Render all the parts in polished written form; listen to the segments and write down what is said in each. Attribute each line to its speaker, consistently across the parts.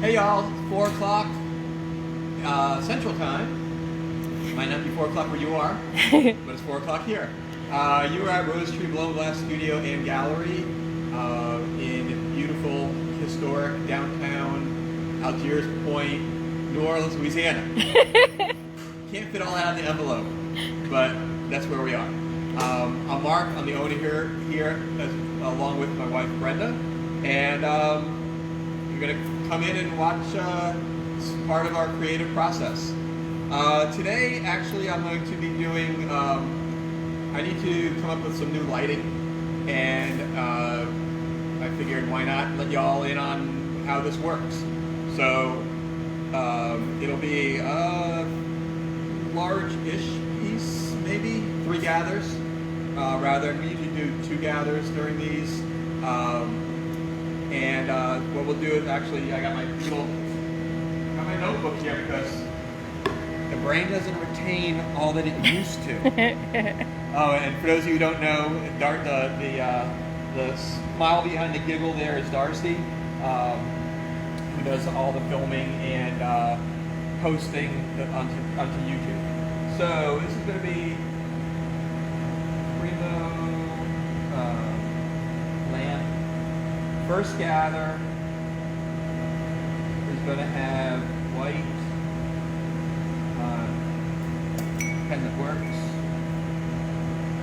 Speaker 1: Hey y'all, it's 4 o'clock Central Time. Might not be 4 o'clock where you are, but it's 4 o'clock here. You are at Rosetree Blown Glass Studio and Gallery in beautiful, historic downtown Algiers Point, New Orleans, Louisiana. Can't fit all that in the envelope, but that's where we are. I'm Mark, I'm the owner here along with my wife Brenda, and you're going to come in and watch part of our creative process. Today, actually, I'm going to be doing, I need to come up with some new lighting, and I figured why not let y'all in on how this works. So, it'll be a large-ish piece, maybe 3 gathers, rather than we usually do 2 gathers during these. What we'll do is actually, I got my notebook here because the brain doesn't retain all that it used to. Oh, and for those of you who don't know, the smile behind the giggle there is Darcy, who does all the filming and posting onto YouTube. So this is going to be Primo lamp. First gather is going to have white pen that works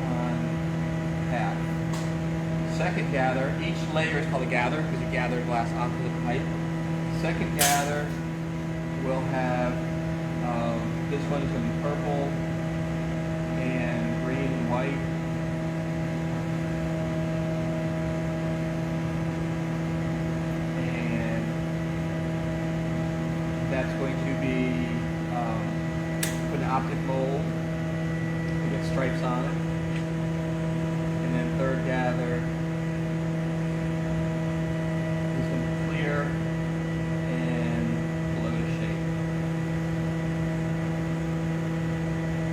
Speaker 1: on half. Second gather, each layer is called a gather because you gather glass onto the pipe. Second gather will have, this one is going to be purple and green and white. That's going to be put an optic mold to get stripes on it. And then third gather is going to be clear and below the shape.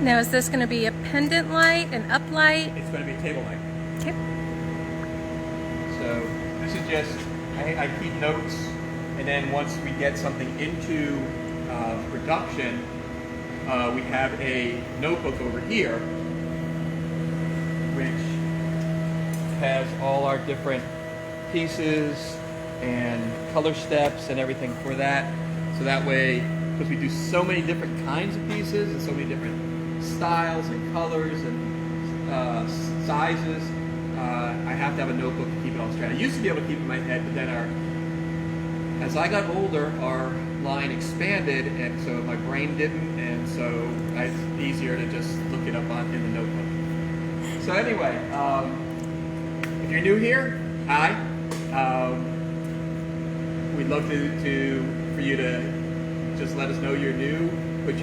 Speaker 2: Now is this going to be a pendant light, an uplight?
Speaker 1: It's going to be a table light.
Speaker 2: Okay.
Speaker 1: So this is just, I keep notes. And then once we get something into production, we have a notebook over here, which has all our different pieces and color steps and everything for that. So that way, because we do so many different kinds of pieces and so many different styles and colors and sizes, I have to have a notebook to keep it all straight. I used to be able to keep it in my head, but then as I got older, our line expanded, and so my brain didn't, and so it's easier to just look it up in the notebook. So anyway, if you're new here, hi. We'd love for you to just let us know you're new. Put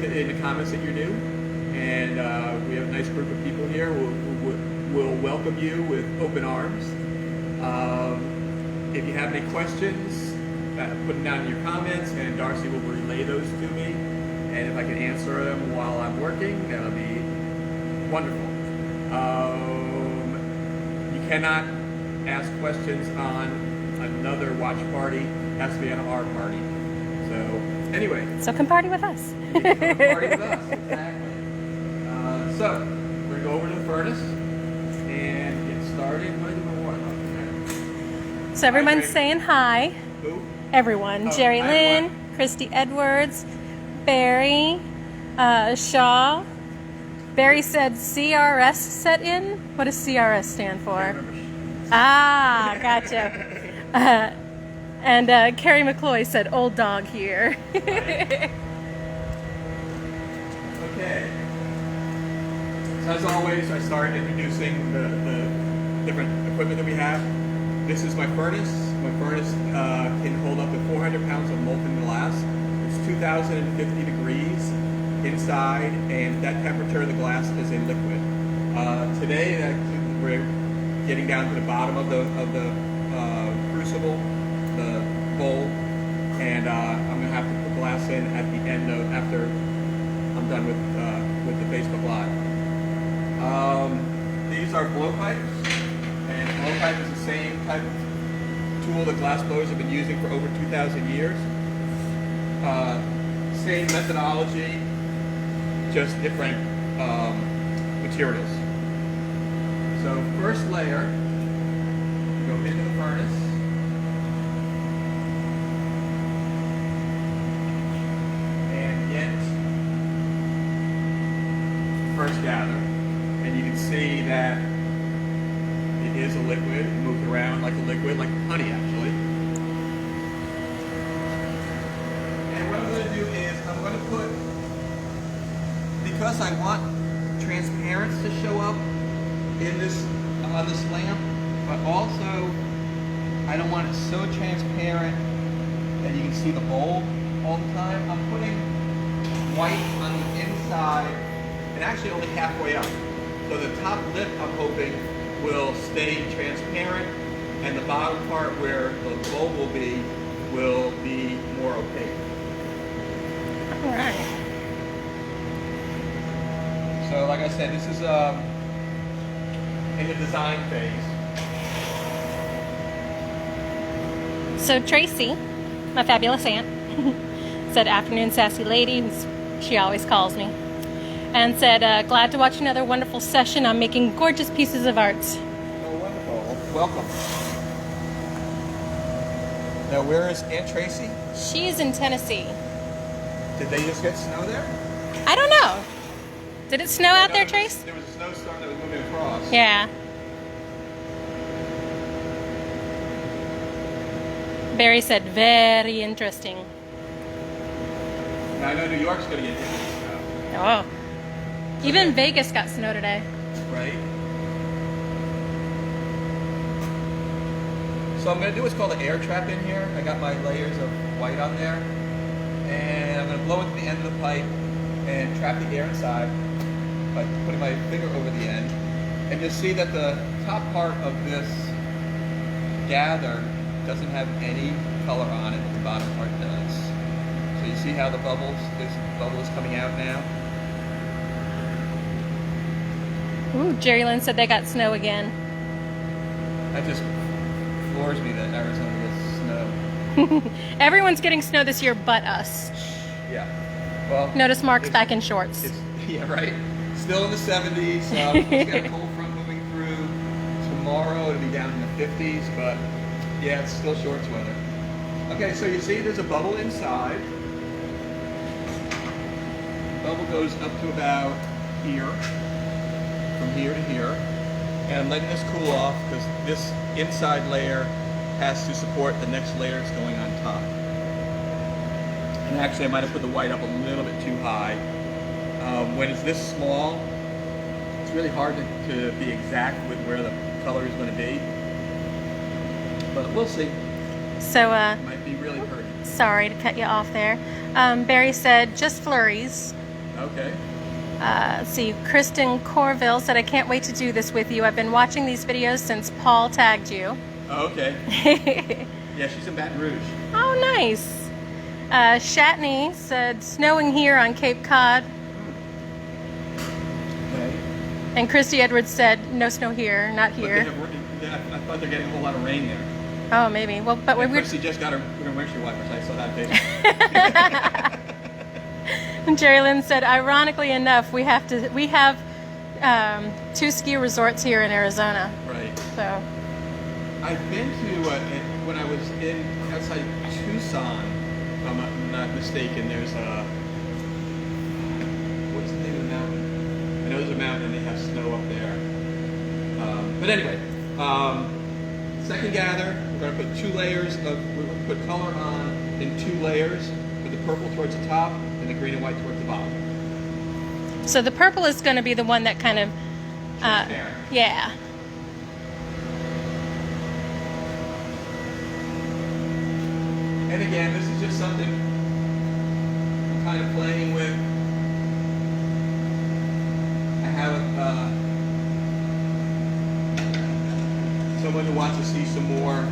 Speaker 1: in the comments that you're new, and we have a nice group of people here. We'll welcome you with open arms. If you have any questions, put them down in your comments, and Darcy will relay those to me. And if I can answer them while I'm working, that'll be wonderful. You cannot ask questions on another watch party. It has to be on our party. So anyway.
Speaker 2: So come party with us.
Speaker 1: You can come party with us, exactly. So we're going to go over to the furnace and get started.
Speaker 2: So everyone's saying hi.
Speaker 1: Who?
Speaker 2: Everyone.
Speaker 1: Oh,
Speaker 2: Jerry
Speaker 1: hi,
Speaker 2: Lynn,
Speaker 1: everyone.
Speaker 2: Christy Edwards, Barry, Shaw. Barry said CRS set in. What does CRS stand for? Ah, gotcha. And Carrie McCloy said old dog here.
Speaker 1: Okay. So as always, I start introducing the different equipment that we have. This is my furnace. My furnace can hold up to 400 pounds of molten glass. It's 2,050 degrees inside, and that temperature of the glass is in liquid. Today, we're getting down to the bottom of the crucible, the bowl, and I'm going to have to put glass in at the end after I'm done with the Facebook Live. These are blowpipes, and blowpipe is the same type of tool that glass blowers have been using for over 2,000 years. Same methodology, just different materials. So first layer, go into the furnace. And get first gather. And you can see that it is a liquid. It moves around like a liquid, like honey actually. And what I'm going to do is I'm going to put, because I want transparency to show up in this on this lamp, but also I don't want it so transparent that you can see the bulb all the time. I'm putting white on the inside and actually only halfway up. So the top lip, I'm hoping, will stay transparent, and the bottom part where the bulb will be more opaque.
Speaker 2: All right.
Speaker 1: So like I said, this is in the design phase.
Speaker 2: So Tracy, my fabulous aunt, said, "Afternoon, sassy lady," as she always calls me, and said, "Glad to watch another wonderful session on making gorgeous pieces of art."
Speaker 1: Oh, wonderful. Welcome. Now, where is Aunt Tracy?
Speaker 2: She's in Tennessee.
Speaker 1: Did they just get snow there?
Speaker 2: I don't know. Did it snow out there,
Speaker 1: No,
Speaker 2: Trace?
Speaker 1: There was a snowstorm that was moving across.
Speaker 2: Yeah. Barry said, "Very interesting."
Speaker 1: Now, I know New York's going to get hit with snow.
Speaker 2: Oh. Even Vegas got snow today.
Speaker 1: Right? So I'm going to do what's called an air trap in here. I got my layers of white on there. And I'm going to blow into the end of the pipe and trap the air inside by putting my finger over the end. And you'll see that the top part of this gather doesn't have any color on it, but the bottom part does. So you see how the bubbles, this bubble is coming out now?
Speaker 2: Ooh, Jerry Lynn said they got snow again.
Speaker 1: That just floors me that Arizona gets snow.
Speaker 2: Everyone's getting snow this year but us.
Speaker 1: Yeah. Well,
Speaker 2: Notice Mark's back in shorts.
Speaker 1: Yeah, right. Still in the 70s. We've got a cold front moving through tomorrow. It'll be down in the 50s, but yeah, it's still shorts weather. Okay, so you see there's a bubble inside. Bubble goes up to about here, from here to here. And I'm letting this cool off because this inside layer has to support the next layers going on top. And actually I might have put the white up a little bit too high. When it's this small, it's really hard to be exact with where the color is going to be. But we'll see.
Speaker 2: So,
Speaker 1: It might be really pretty.
Speaker 2: sorry to cut you off there. Barry said, "Just flurries."
Speaker 1: Okay.
Speaker 2: Let's see, Kristen Corville said, "I can't wait to do this with you. I've been watching these videos since Paul tagged you."
Speaker 1: Oh, okay. Yeah, she's in Baton Rouge.
Speaker 2: Oh, nice. Shatney said, "Snowing here on Cape Cod."
Speaker 1: Okay.
Speaker 2: And Christy Edwards said, "No snow here, not
Speaker 1: But
Speaker 2: here."
Speaker 1: I thought they're getting a whole lot of rain there.
Speaker 2: Oh, maybe. Well, but
Speaker 1: And
Speaker 2: we're
Speaker 1: Chrissy just got her windshield wipers. I saw that picture.
Speaker 2: And Jerry Lynn said, "Ironically enough, we have 2 ski resorts here in Arizona."
Speaker 1: Right.
Speaker 2: So,
Speaker 1: I've been to, when I was outside Tucson, if I'm not mistaken, there's a, what's the name of the mountain? I know there's a mountain and they have snow up there. But anyway, second gather, we're going to put 2 layers of, we're going to put color on in 2 layers, with the purple towards the top and the green and white towards the bottom.
Speaker 2: so the purple is going to be the one that kind of,
Speaker 1: Transparent.
Speaker 2: yeah.
Speaker 1: And again, this is just something I'm kind of playing with. I have someone who wants to see some more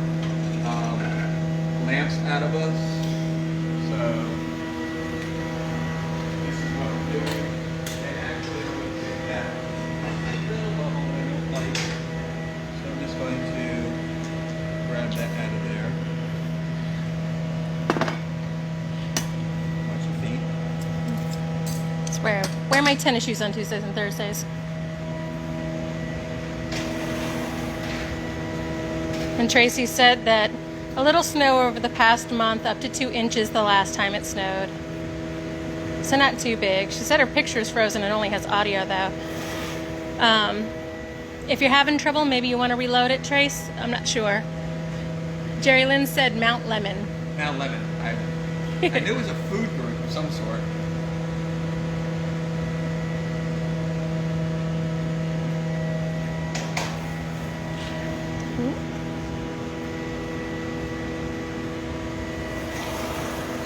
Speaker 1: lamps out of us. So this is what I'm doing. And actually I'm going to take that little bubble that I don't like. So I'm just going to grab that out of there.
Speaker 2: wear my tennis shoes on Tuesdays and Thursdays. And Tracy said that a little snow over the past month, up to 2 inches the last time it snowed. So not too big. She said her picture's frozen and only has audio though. If you're having trouble, maybe you want to reload it, Trace. I'm not sure. Jerry Lynn said Mount Lemon.
Speaker 1: Mount Lemon. I knew it was a food group of some sort.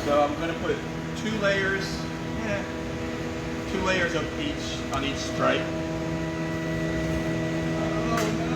Speaker 1: So I'm going to put 2 layers of each on each stripe. Oh no.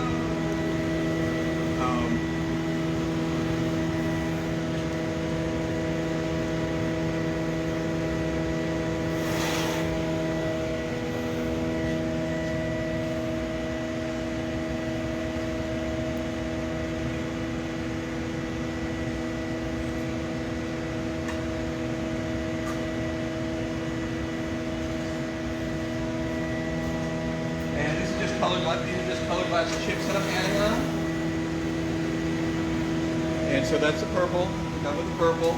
Speaker 1: These are just colored glass chips that I'm adding on. And so that's the purple. I'm done with the purple.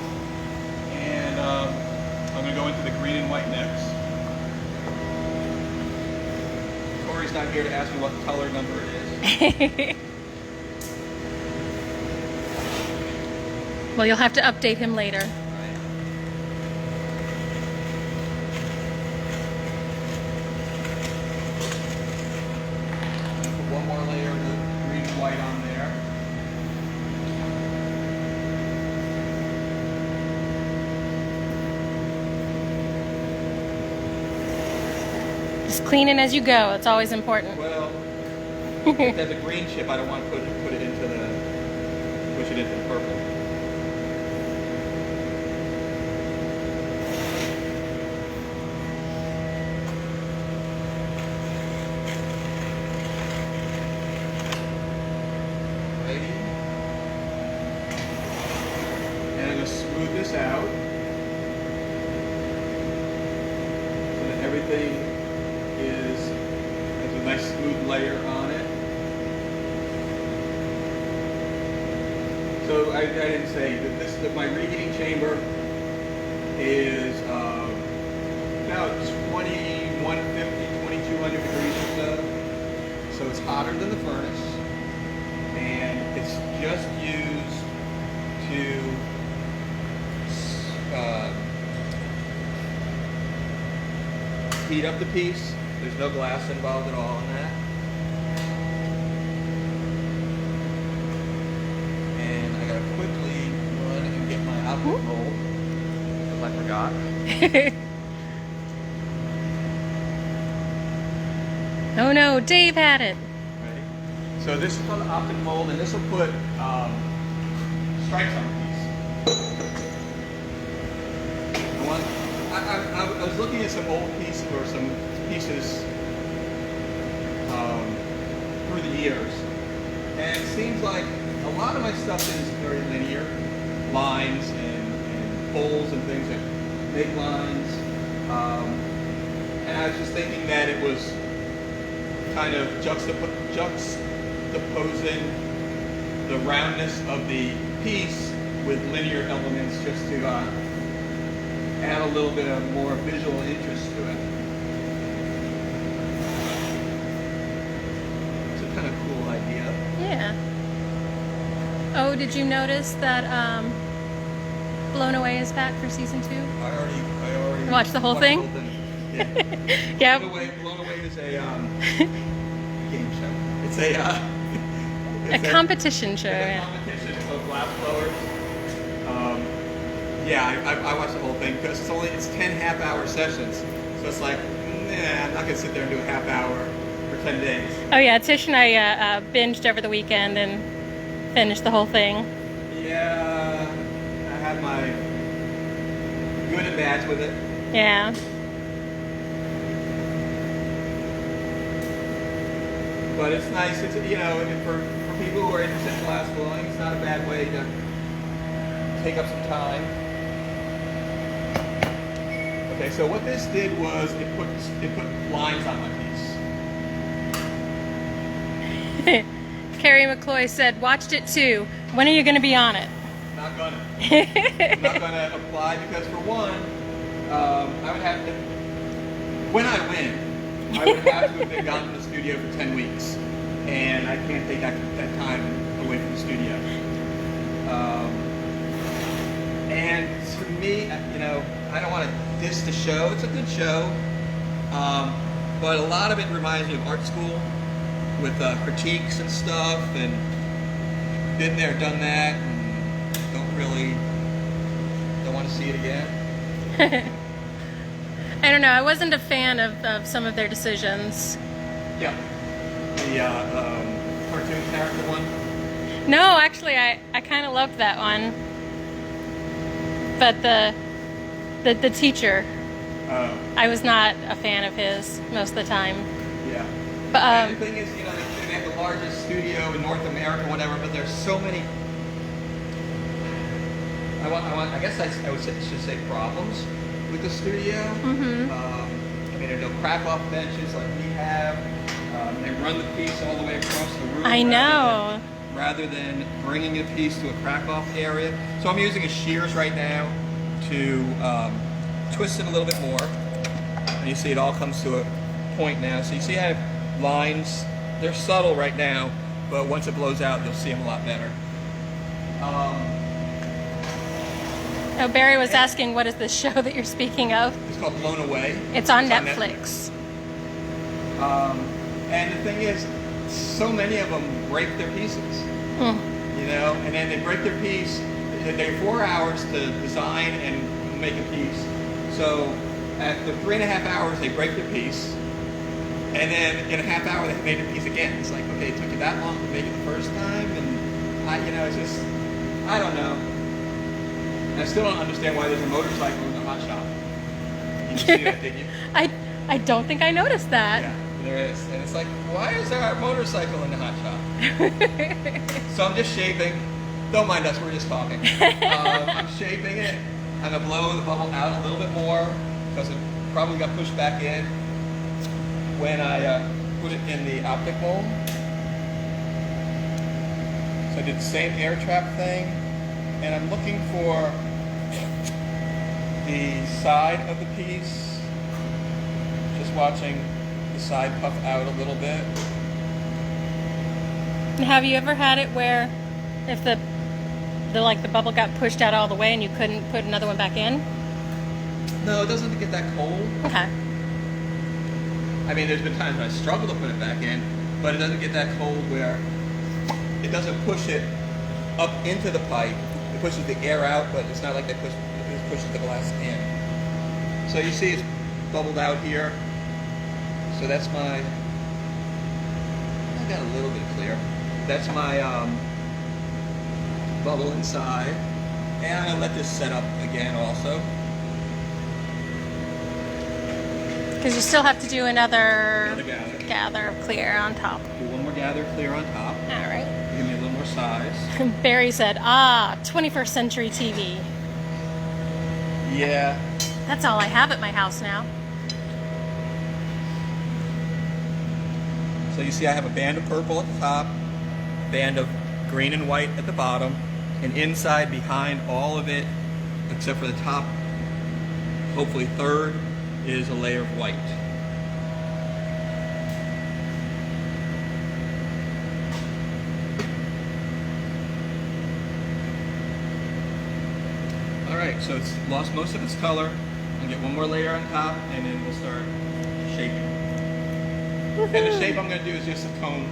Speaker 1: And I'm going to go into the green and white next. Corey's not here to ask me what color number it is.
Speaker 2: Well, you'll have to update him later.
Speaker 1: One more layer of the green and white on there.
Speaker 2: Just cleaning as you go. It's always important.
Speaker 1: Well, if there's a green chip, I don't want to put it into push it into the purple. Smooth this out so that everything has a nice smooth layer on it. So I didn't say that my reheating chamber is about 2150, 2200 degrees or so. So it's hotter than the furnace, and it's just used to heat up the piece. There's no glass involved at all in that. And I gotta quickly run and get my Uplight mold, because I forgot.
Speaker 2: Oh no, Dave had it.
Speaker 1: Ready? So this is called the Uplight mold, and this will put stripes on the piece. I was looking at some old pieces or some pieces through the years, and it seems like a lot of my stuff is very linear, lines and poles and things that make lines, and I was just thinking that it was kind of juxtaposing the roundness of the piece with linear elements just to add a little bit of more visual interest to it. It's a kind of cool idea.
Speaker 2: Yeah. Oh, did you notice that Blown Away is back for season 2?
Speaker 1: I already
Speaker 2: watched the whole thing?
Speaker 1: Yeah.
Speaker 2: Yeah.
Speaker 1: Blown Away is a game show. It's
Speaker 2: a competition show.
Speaker 1: It's a competition of glass blowers. Yeah, I watched the whole thing because it's 10 half-hour sessions, so it's like, nah, I'm not gonna sit there and do a half hour for 10 days.
Speaker 2: Oh yeah, Tish and I binged over the weekend and finished the whole thing.
Speaker 1: Yeah, I had my good and bads with it.
Speaker 2: Yeah.
Speaker 1: But it's nice. It's, you know, for people who are interested in glass blowing, it's not a bad way to take up some time. Okay, so what this did was it put lines on my piece.
Speaker 2: Carrie McCloy said, watched it too. When are you going to be on it?
Speaker 1: Not gonna. I'm not gonna apply because for one, I would have to, when I win, I would have to have been gone from the studio for 10 weeks. And I can't take that time away from the studio. And to me, you know, I don't want to diss the show. It's a good show. But a lot of it reminds me of art school with critiques and stuff, and been there, done that, and don't want to see it again.
Speaker 2: I don't know. I wasn't a fan of some of their decisions.
Speaker 1: Yeah. The cartoon character one?
Speaker 2: No, actually, I kind of loved that one. But the teacher, I was not a fan of his most of the time.
Speaker 1: Yeah.
Speaker 2: But
Speaker 1: and the thing is, you know, they have the largest studio in North America, whatever, but there's so many. I guess I should say problems with the studio.
Speaker 2: Mm-hmm.
Speaker 1: I mean, there are no crack-off benches like we have. They run the piece all the way across the room.
Speaker 2: I know.
Speaker 1: Rather than bringing the piece to a crack-off area. So I'm using a shears right now to twist it a little bit more. And you see it all comes to a point now. So you see I have lines. They're subtle right now, but once it blows out, you'll see them a lot better.
Speaker 2: Oh, Barry was asking, what is the show that you're speaking of?
Speaker 1: It's called Blown Away.
Speaker 2: It's on Netflix.
Speaker 1: And the thing is, so many of them break their pieces. You know, and then they break their piece. They're 4 hours to design and make a piece. So after 3.5 hours, they break their piece. And then in a half hour, they made their piece again. It's like, okay, it took you that long to make it the first time, and you know, it's just, I don't know. And I still don't understand why there's a motorcycle in the hot shop. You see that, didn't you?
Speaker 2: I don't think I noticed that.
Speaker 1: Yeah, there is. And it's like, why is there a motorcycle in the hot shop? So I'm just shaping. Don't mind us, we're just talking. I'm shaping it. I'm going to blow the bubble out a little bit more because it probably got pushed back in when I put it in the optic mold. So I did the same air trap thing, and I'm looking for the side of the piece. Just watching the side puff out a little bit.
Speaker 2: Have you ever had it where if the bubble got pushed out all the way and you couldn't put another one back in?
Speaker 1: No, it doesn't get that cold.
Speaker 2: Okay.
Speaker 1: I mean, there's been times when I struggle to put it back in, but it doesn't get that cold where it doesn't push it up into the pipe. It pushes the air out, but it's not like it pushes the glass in. So you see it's bubbled out here. So that's my, I got a little bit clear. That's my bubble inside. And I'm gonna let this set up again also.
Speaker 2: Because you still have to do another
Speaker 1: gather
Speaker 2: of clear on top.
Speaker 1: Do one more gather clear on top.
Speaker 2: All right.
Speaker 1: Give me a little more size.
Speaker 2: Barry said, 21st century TV.
Speaker 1: Yeah.
Speaker 2: That's all I have at my house now.
Speaker 1: So you see I have a band of purple at the top, band of green and white at the bottom, and inside behind all of it, except for the top, hopefully third, is a layer of white. Alright, so it's lost most of its color. I'll get one more layer on top and then we'll start shaping. And the shape I'm going to do is just a cone.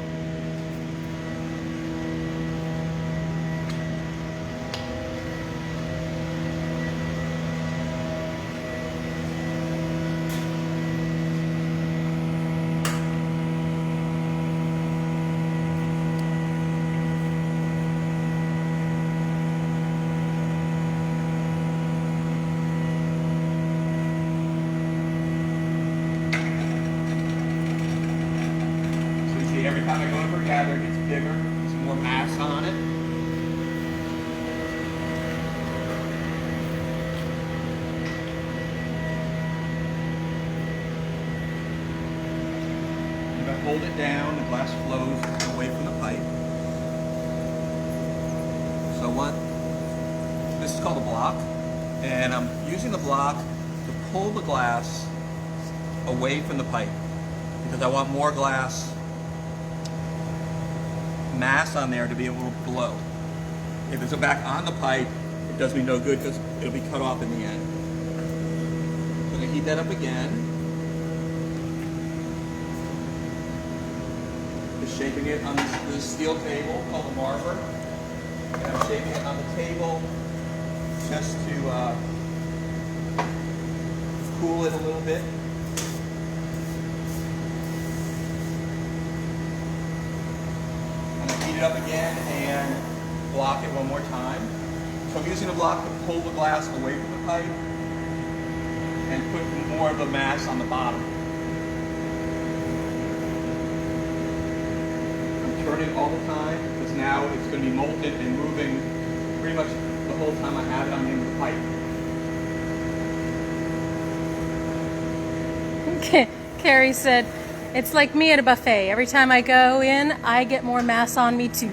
Speaker 1: Every time I hold it down, the glass flows away from the pipe. So this is called a block, and I'm using the block to pull the glass away from the pipe because I want more glass mass on there to be able to blow. If it's back on the pipe, it does me no good because it'll be cut off in the end. I'm going to heat that up again. Just shaping it on this steel table called a marver. And I'm shaping it on the table just to cool it a little bit. I'm going to heat it up again and block it one more time. So I'm using the block to pull the glass away from the pipe and put more of the mass on the bottom. I'm turning all the time because now it's going to be molten and moving pretty much the whole time I have it on the end of the pipe.
Speaker 2: Carrie said, it's like me at a buffet. Every time I go in, I get more mass on me too.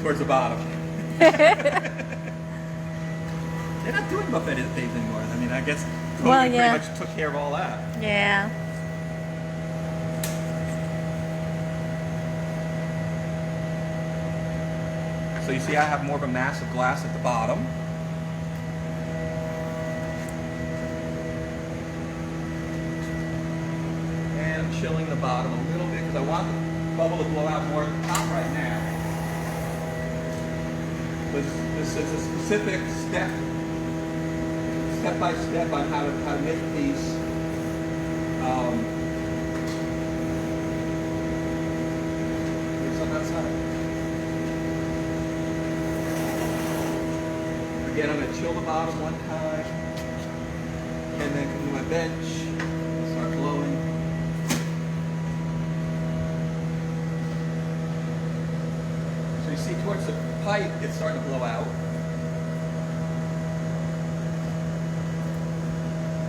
Speaker 1: Towards the bottom. They're not doing buffet days anymore. I mean, I guess COVID pretty much took care of all that.
Speaker 2: Yeah.
Speaker 1: So you see I have more of a mass of glass at the bottom. And I'm chilling the bottom a little bit because I want the bubble to blow out more at the top right now. This is a specific step by step on how to make these here's something outside. Again, I'm going to chill the bottom one time and then come to my bench and start blowing. So you see towards the pipe, it's starting to blow out.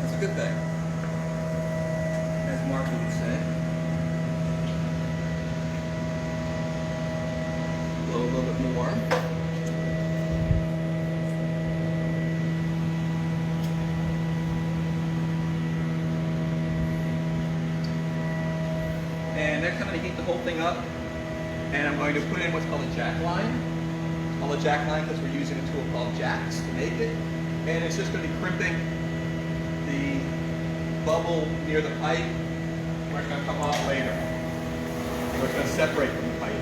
Speaker 1: That's a good thing, as Mark would say. Blow a little bit more. And next I'm going to heat the whole thing up, and I'm going to put in what's called a jack line. It's called a jack line because we're using a tool called jacks to make it, and it's just going to be crimping the bubble near the pipe where it's going to come off later. So it's going to separate from the pipe.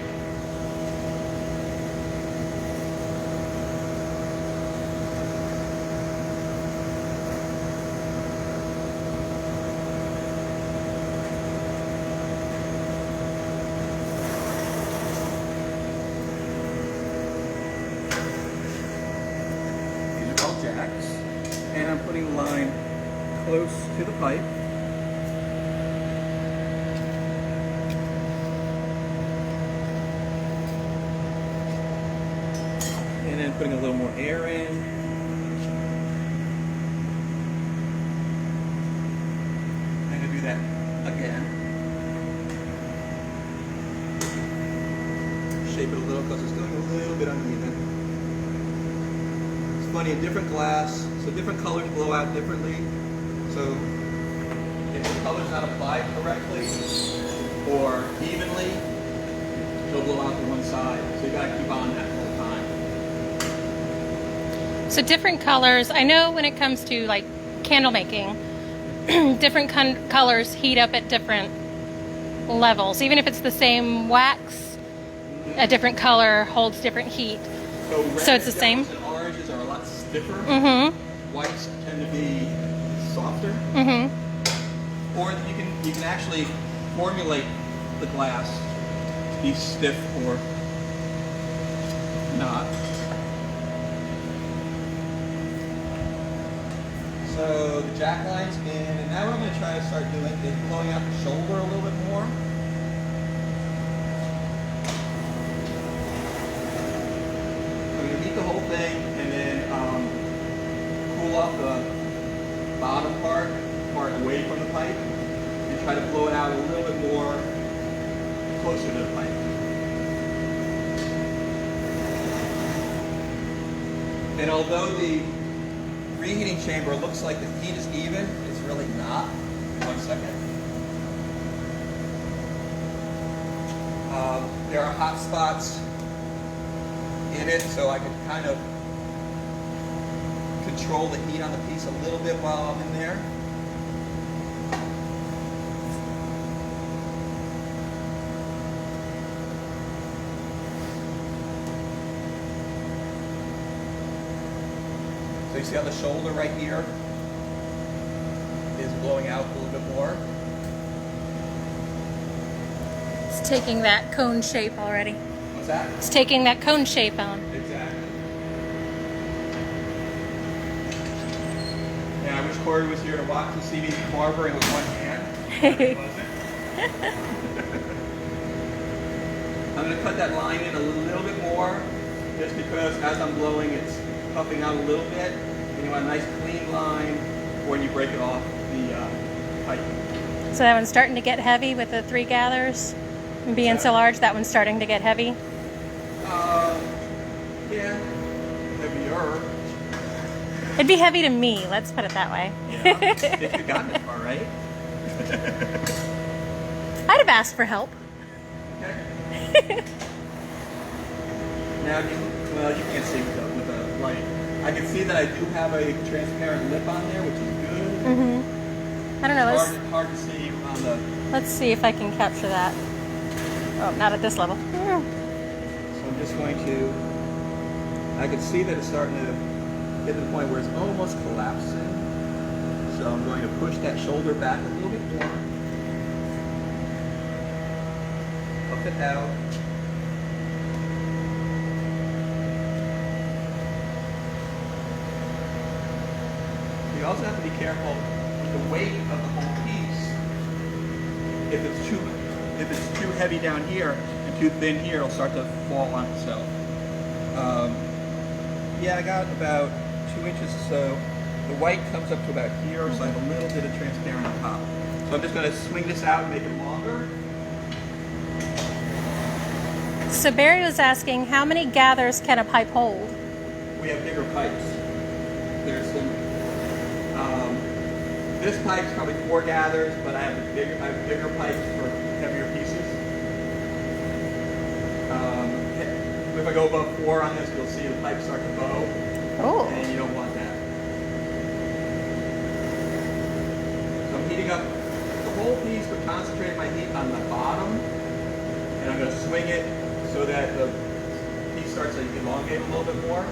Speaker 1: Jacks, and I'm putting the line close to the pipe. And then putting a little more air in. I'm going to do that again. Shape it a little because it's going a little bit uneven. Funny, a different glass, so different colors blow out differently. So if the color's not applied correctly or evenly, it'll blow out to one side. So you gotta keep on that the whole time.
Speaker 2: So different colors, I know when it comes to like candle making, different colors heat up at different levels. Even if it's the same wax, a different color holds different heat. So it's the same?
Speaker 1: Oranges are a lot stiffer.
Speaker 2: Mm-hmm.
Speaker 1: Whites tend to be softer.
Speaker 2: Mm-hmm.
Speaker 1: Or you can actually formulate the glass to be stiff or not. So the jack line's in, and now what I'm going to try to start doing is blowing out the shoulder a little bit more. I'm going to heat the whole thing and then cool off the bottom part away from the pipe and try to blow it out a little bit more closer to the pipe. And although the reheating chamber looks like the heat is even, it's really not. 1 second. There are hot spots in it, so I can kind of control the heat on the piece a little bit while I'm in there. So you see how the shoulder right here is blowing out a little bit more?
Speaker 2: It's taking that cone shape already.
Speaker 1: What's that?
Speaker 2: It's taking that cone shape on.
Speaker 1: Exactly. Yeah, I wish Corey was here to watch to see me carburing with one hand. But he wasn't. I'm going to cut that line in a little bit more, just because as I'm blowing, it's puffing out a little bit. And you want a nice clean line when you break it off the pipe.
Speaker 2: So that one's starting to get heavy with the 3 gathers and being so large. That one's starting to get heavy.
Speaker 1: Yeah, heavier.
Speaker 2: It'd be heavy to me. Let's put it that way.
Speaker 1: Yeah, if you got it far, right?
Speaker 2: I'd have asked for help.
Speaker 1: Okay. Now, well, you can't see with the light. I can see that I do have a transparent lip on there, which is good.
Speaker 2: I don't know.
Speaker 1: It's hard to see on the...
Speaker 2: Let's see if I can capture that. Oh, not at this level.
Speaker 1: So I'm just going to... I can see that it's starting to get to the point where it's almost collapsing. So I'm going to push that shoulder back a little bit more. Up it out. You also have to be careful with the weight of the whole piece. If it's too heavy down here and too thin here, it'll start to fall on itself. Yeah, I got about 2 inches or so. The white comes up to about here, so I have a little bit of transparent on top. So I'm just going to swing this out and make it longer.
Speaker 2: So Barry was asking, how many gathers can a pipe hold?
Speaker 1: We have bigger pipes. There's some. This pipe's probably 4 gathers, but I have bigger pipes for heavier pieces. If I go above 4 on this, you'll see the pipe start to bow.
Speaker 2: Oh.
Speaker 1: And you don't want that. So I'm heating up the whole piece, but concentrating my heat on the bottom. And I'm going to swing it so that the piece starts to elongate a little bit more.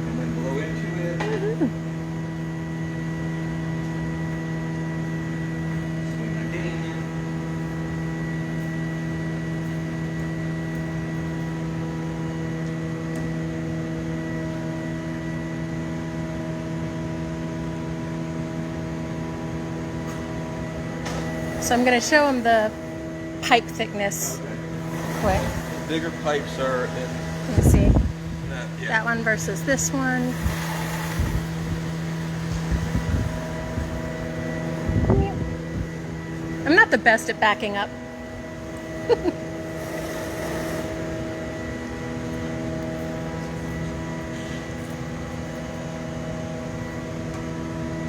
Speaker 1: And then blow into it. Swing that in.
Speaker 2: So I'm going to show him the pipe thickness quick.
Speaker 1: Bigger pipes are in
Speaker 2: Let me see.
Speaker 1: that, yeah.
Speaker 2: That one versus this one. I'm not the best at backing up.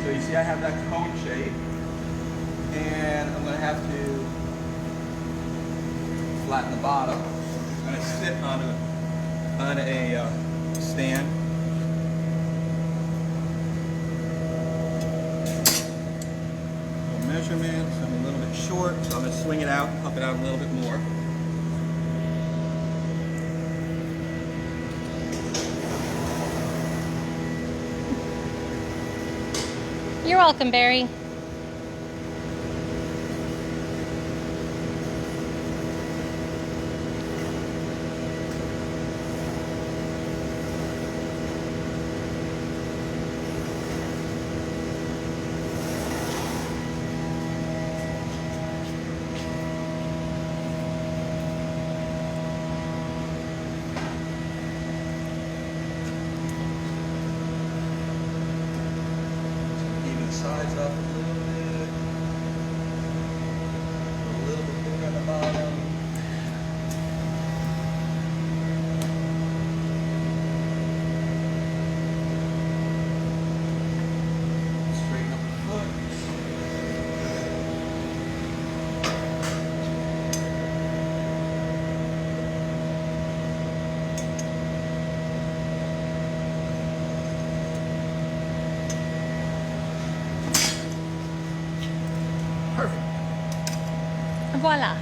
Speaker 1: So you see I have that cone shape, and I'm going to have to flatten the bottom. I'm going to sit on a stand. Measurements, I'm a little bit short, so I'm going to swing it out and pump it out a little bit more.
Speaker 2: You're welcome, Barry.
Speaker 1: Perfect.
Speaker 2: Voila.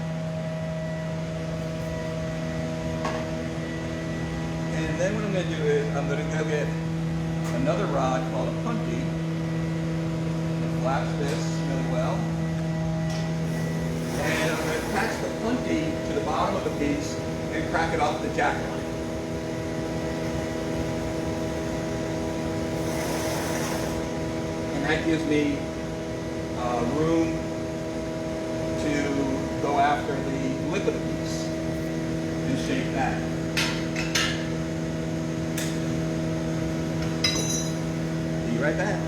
Speaker 1: And then what I'm going to do is I'm going to go get another rod called a punty. And flash this really well. And I'm going to attach the punty to the bottom of the piece and crack it off the jack line. And that gives me room to go after the lip of the piece and shape that. Be right back.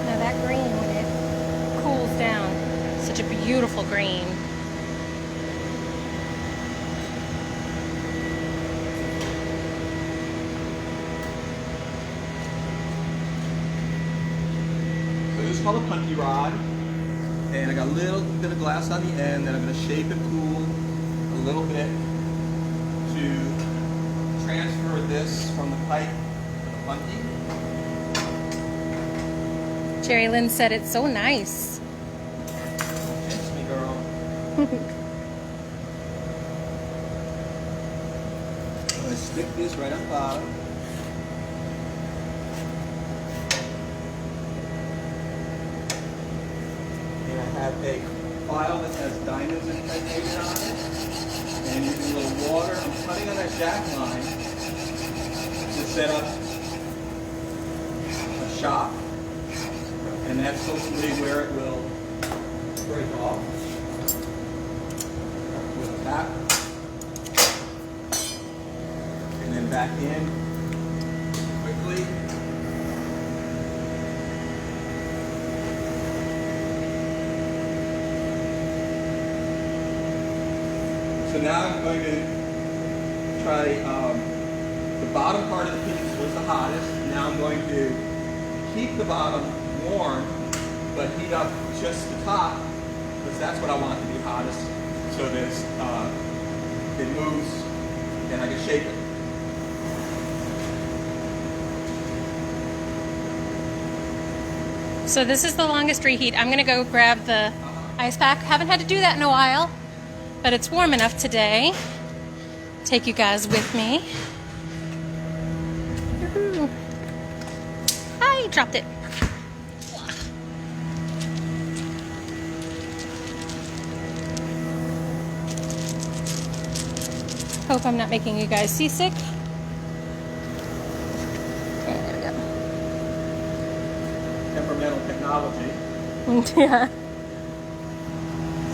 Speaker 2: Now that green, when it cools down, such a beautiful green.
Speaker 1: This is called a punty rod, and I got a little bit of glass on the end that I'm going to shape it cool a little bit to transfer this from the pipe to the punty.
Speaker 2: Jerry Lynn said it's so nice.
Speaker 1: Pinch me, girl. I'm going to stick this right on the bottom. And I have a file that has diamonds and titanium on it. And using a little water, I'm cutting on that jack line to set up a shock. And that's hopefully where it will break off with a tap. And then back in quickly. So now I'm going to try the bottom part of the piece was the hottest. Now I'm going to keep the bottom warm, but heat up just the top, because that's what I want to be hottest, so that it moves and I can shape it.
Speaker 2: So this is the longest reheat. I'm gonna go grab the ice pack. Haven't had to do that in a while, but it's warm enough today. Take you guys with me. Woohoo. Hi, dropped it. Hope I'm not making you guys seasick. There we go.
Speaker 1: Temperamental technology.
Speaker 2: Yeah.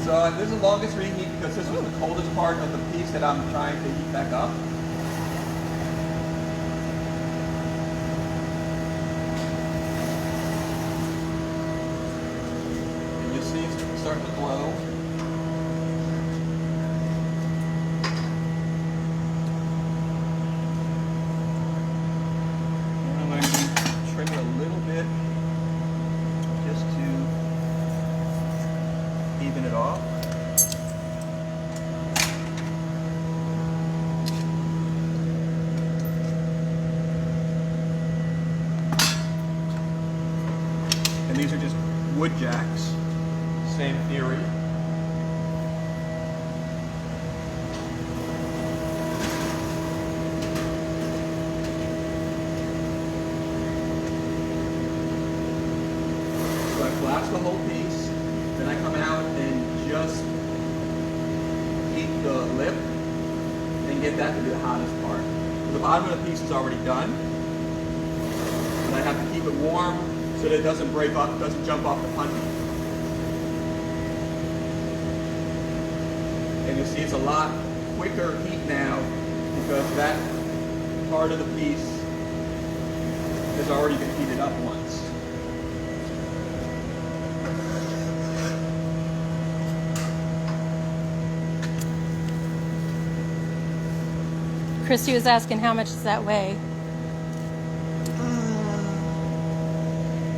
Speaker 1: So this is the longest reheat because this was the coldest part of the piece that I'm trying to heat back up. And you'll see it's starting to glow. And I'm going to trim it a little bit just to even it off. And these are just wood jacks, same theory. So I blast the whole piece, then I come out and just heat the lip and get that to be the hottest part. The bottom of the piece is already done, but I have to keep it warm so that it doesn't break off, doesn't jump off the punty. And you see it's a lot quicker heat now because that part of the piece has already been heated up once.
Speaker 2: Christy was asking how much does that weigh?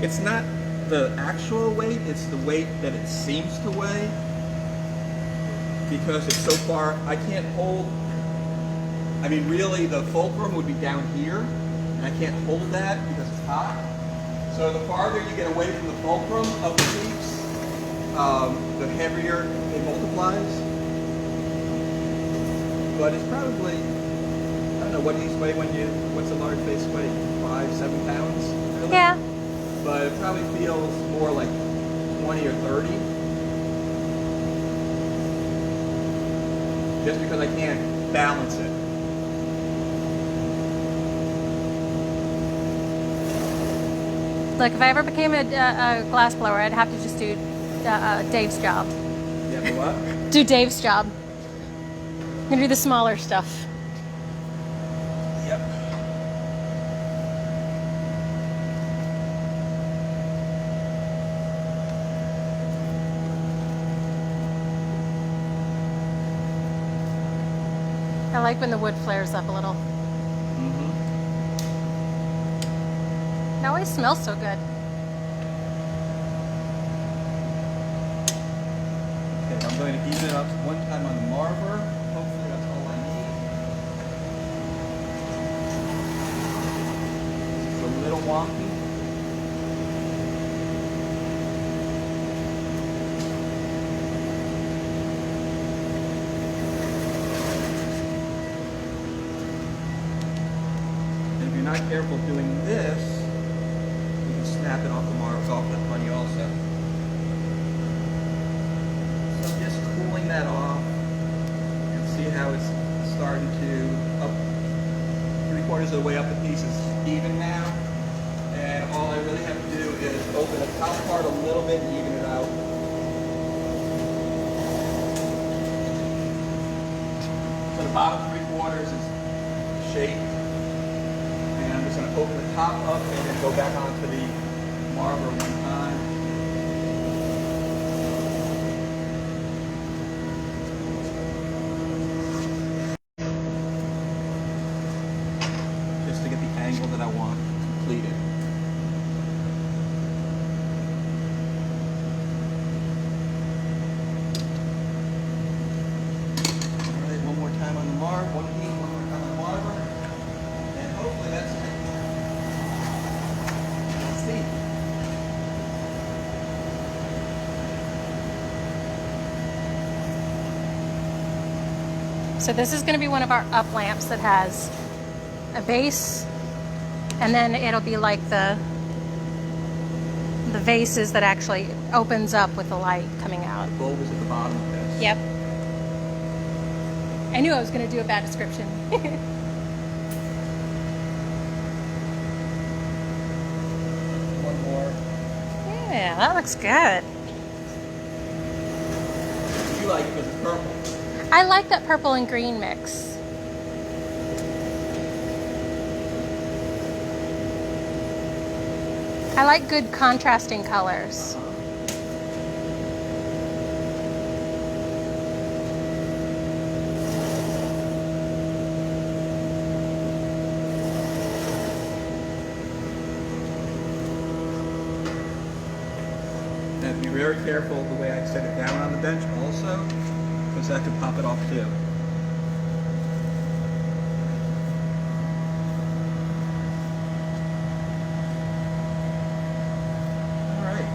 Speaker 1: It's not the actual weight, it's the weight that it seems to weigh. Because it's so far, I can't hold I mean, really, the fulcrum would be down here, and I can't hold that because it's hot. So the farther you get away from the fulcrum of the seats, the heavier it multiplies. But it's probably, I don't know, what do you weigh what's a large face weigh? 5, 7 pounds? Really?
Speaker 2: Yeah.
Speaker 1: But it probably feels more like 20 or 30. Just because I can't balance it.
Speaker 2: Like if I ever became a glass blower, I'd have to just do Dave's job.
Speaker 1: Yeah, but what?
Speaker 2: Do Dave's job. I'm gonna do the smaller stuff.
Speaker 1: Yep.
Speaker 2: I like when the wood flares up a little. It always smells so good.
Speaker 1: Okay, I'm going to even it up one time on the marver. Hopefully that's all I need. It's a little wonky. And if you're not careful doing this, snap it off the marks off the funny also. So I'm just cooling that off and see how it's starting to up 3/4 of the way up the piece is even now. And all I really have to do is open the top part a little bit and even it out. So the bottom 3/4 is shaped. And I'm just going to open the top up and then go back onto the marver one time. Just to get the angle that I want completed. Alright, one more time on the marver, one more time on the marver. And hopefully that's it. Let's see.
Speaker 2: So this is going to be one of our up lamps that has a base, and then it'll be like the vases that actually opens up with the light coming out.
Speaker 1: The bulb is at the bottom of this.
Speaker 2: Yep. I knew I was going to do a bad description.
Speaker 1: One more.
Speaker 2: Yeah, that looks good.
Speaker 1: You like it because it's purple.
Speaker 2: I like that purple and green mix. I like good contrasting colors.
Speaker 1: And be very careful the way I set it down on the bench also, because that could pop it off too. Alright.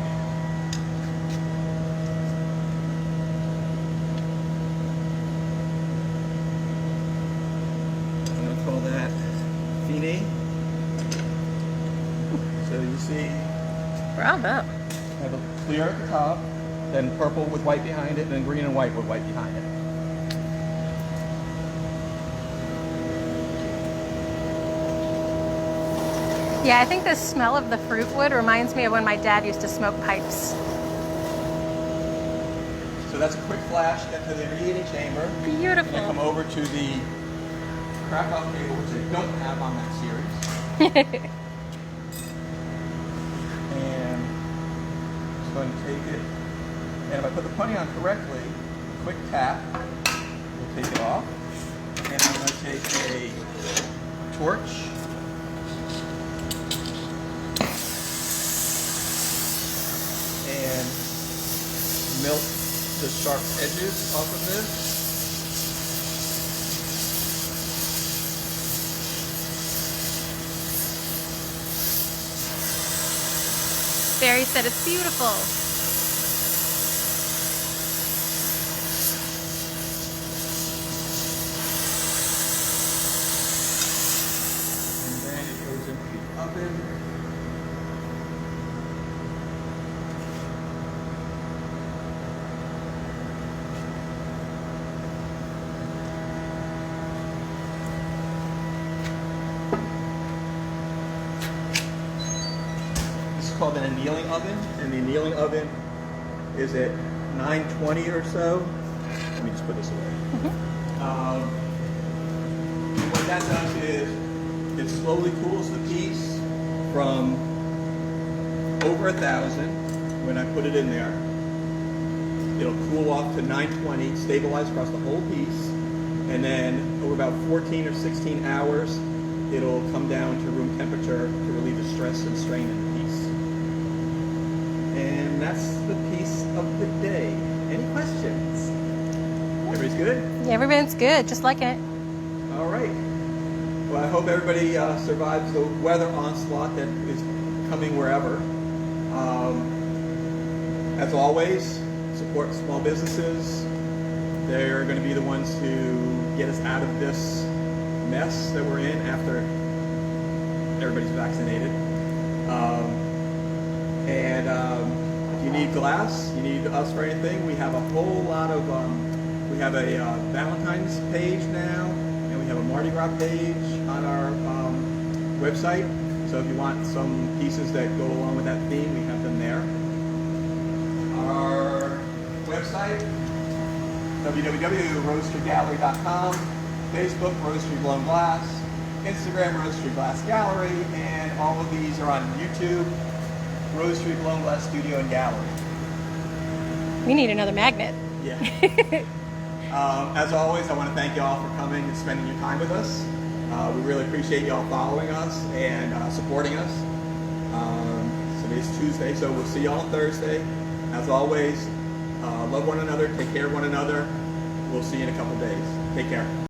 Speaker 1: I'm going to call that Fini. So you see,
Speaker 2: Bravo.
Speaker 1: I have a clear at the top, then purple with white behind it, and then green and white with white behind it.
Speaker 2: Yeah, I think the smell of the fruit wood reminds me of when my dad used to smoke pipes.
Speaker 1: So that's a quick flash into the reheating chamber. And then come
Speaker 2: Beautiful.
Speaker 1: over to the crack-off table, which they don't have on that series. And just going to take it, and if I put the putty on correctly, quick tap will take it off. And I'm going to take a torch and milk the sharp edges off of this.
Speaker 2: Barry said it's beautiful.
Speaker 1: And then it goes into the oven. This is called an annealing oven, and the annealing oven is at 920 or so. Let me just put this away. What that does is it slowly cools the piece from over 1,000 when I put it in there. It'll cool off to 920, stabilize across the whole piece, and then over about 14 or 16 hours, it'll come down to room temperature to relieve the stress and strain in the piece. And that's the piece of the day. Any questions? Everybody's good?
Speaker 2: Yeah, everyone's good, just like it.
Speaker 1: All right. Well, I hope everybody survives the weather onslaught that is coming wherever. As always, support small businesses. They're going to be the ones to get us out of this mess that we're in after everybody's vaccinated. If you need glass, you need us for anything, we have a whole lot of, we have a Valentine's page now, and we have a Mardi Gras page on our website. So if you want some pieces that go along with that theme, we have them there. Our website, www.rosetreegallery.com, Facebook, Rosetree Blown Glass, Instagram, Rosetree Glass Gallery, and all of these are on YouTube, Rosetree Blown Glass Studio and Gallery.
Speaker 2: We need another magnet.
Speaker 1: Yeah. As always, I want to thank you all for coming and spending your time with us. We really appreciate you all following us and supporting us. Today's Tuesday, so we'll see you all on Thursday. As always, love one another, take care of one another. We'll see you in a couple days. Take care.